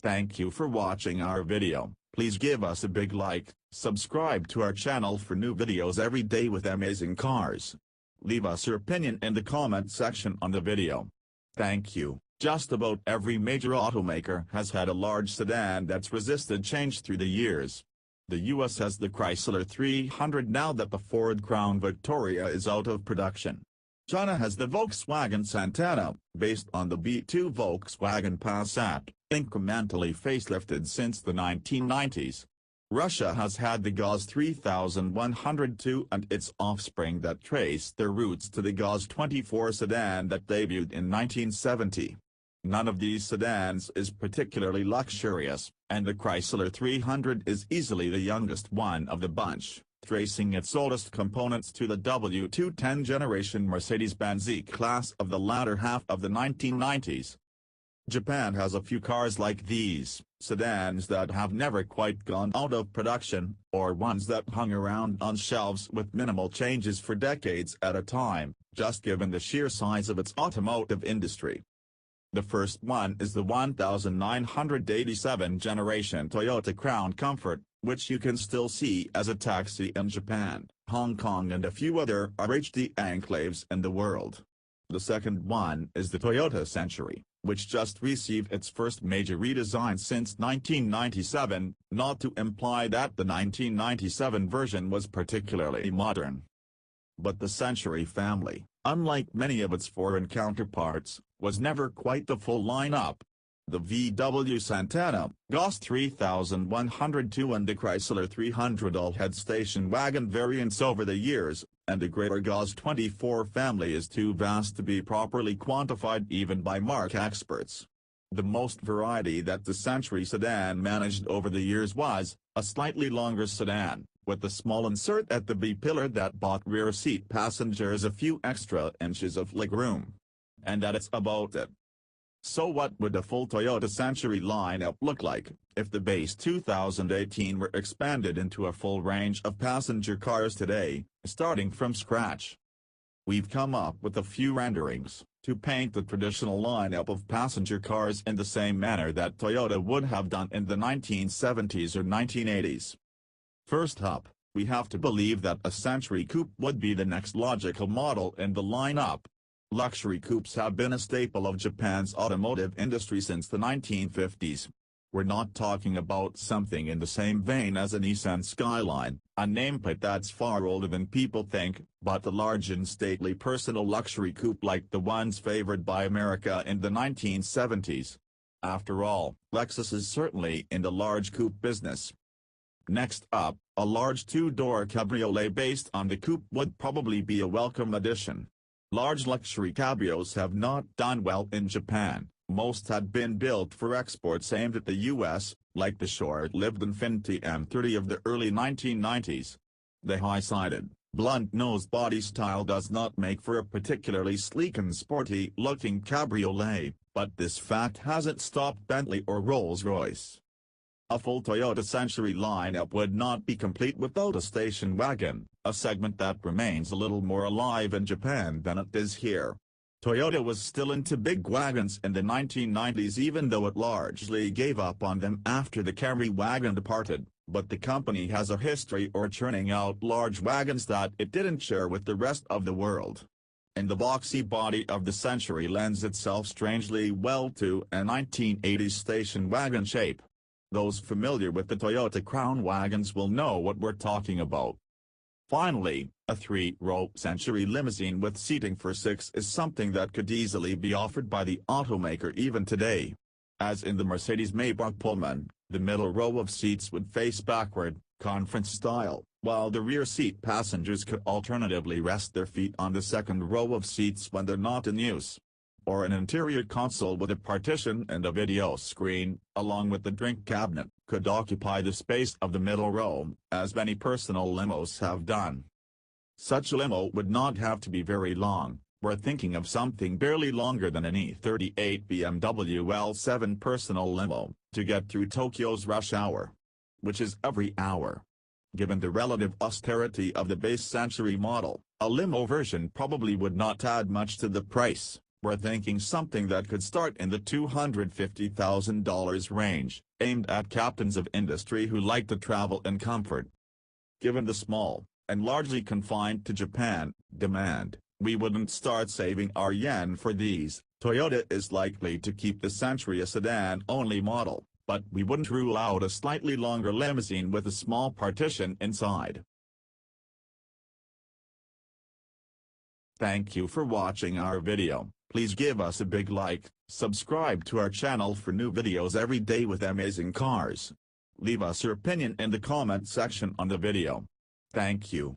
Thank you for watching our video. Please give us a big like, subscribe to our channel for new videos every day with amazing cars. Leave us your opinion in the comment section on the video. Thank you. Just about every major automaker has had a large sedan that's resisted change through the years. The US has the Chrysler 300 now that the Ford Crown Victoria is out of production. China has the Volkswagen Santana, based on the B2 Volkswagen Passat, incrementally facelifted since the 1990s. Russia has had the GAZ 3102 and its offspring that trace their roots to the GAZ 24 sedan that debuted in 1970. None of these sedans is particularly luxurious, and the Chrysler 300 is easily the youngest one of the bunch, tracing its oldest components to the W210-generation Mercedes-Benz E-Class of the latter half of the 1990s. Japan has a few cars like these, sedans that have never quite gone out of production, or ones that hung around on shelves with minimal changes for decades at a time, just given the sheer size of its automotive industry. The first one is the 1987 generation Toyota Crown Comfort, which you can still see as a taxi in Japan, Hong Kong and a few other RHD enclaves in the world. The second one is the Toyota Century, which just received its first major redesign since 1997, not to imply that the 1997 version was particularly modern. But the Century family, unlike many of its foreign counterparts, was never quite the full lineup. The VW Santana, GAZ 3102 and the Chrysler 300 all had station wagon variants over the years, and the greater GAZ 24 family is too vast to be properly quantified even by marque experts. The most variety that the Century sedan managed over the years was a slightly longer sedan, with a small insert at the B-pillar that bought rear seat passengers a few extra inches of legroom. And that's about it. So what would a full Toyota Century lineup look like, if the base 2018 were expanded into a full range of passenger cars today, starting from scratch? We've come up with a few renderings, to paint the traditional lineup of passenger cars in the same manner that Toyota would have done in the 1970s or 1980s. First up, we have to believe that a Century Coupe would be the next logical model in the lineup. Luxury coupes have been a staple of Japan's automotive industry since the 1950s. We're not talking about something in the same vein as a Nissan Skyline, a nameplate that's far older than people think, but a large and stately personal luxury coupe like the ones favored by America in the 1970s. After all, Lexus is certainly in the large coupe business. Next up, a large two-door cabriolet based on the coupe would probably be a welcome addition. Large luxury cabrios have not done well in Japan. Most had been built for exports aimed at the US, like the short-lived Infiniti M30 of the early 1990s. The high-sided, blunt-nosed body style does not make for a particularly sleek and sporty-looking cabriolet, but this fact hasn't stopped Bentley or Rolls-Royce. A full Toyota Century lineup would not be complete without a station wagon, a segment that remains a little more alive in Japan than it is here. Toyota was still into big wagons in the 1990s even though it largely gave up on them after the Camry wagon departed, but the company has a history of churning out large wagons that it didn't share with the rest of the world. And the boxy body of the Century lends itself strangely well to a 1980s station wagon shape. Those familiar with the Toyota Crown wagons will know what we're talking about. Finally, a three-row Century limousine with seating for six is something that could easily be offered by the automaker even today. As in the Mercedes Maybach Pullman, the middle row of seats would face backward, conference style, while the rear seat passengers could alternatively rest their feet on the second row of seats when they're not in use. Or an interior console with a partition and a video screen, along with the drink cabinet, could occupy the space of the middle row, as many personal limos have done. Such a limo would not have to be very long. We're thinking of something barely longer than an E38 BMW L7 personal limo, to get through Tokyo's rush hour. Which is every hour. Given the relative austerity of the base Century model, a limo version probably would not add much to the price. we're thinking something that could start in the $250,000 range, aimed at captains of industry who like to travel in comfort. Given the small, and largely confined to Japan, demand, we wouldn't start saving our yen for these. Toyota is likely to keep the Century a sedan-only model, but we wouldn't rule out a slightly longer limousine with a small partition inside. Thank you for watching our video. Please give us a big like, subscribe to our channel for new videos every day with amazing cars. Leave us your opinion in the comment section on the video. Thank you.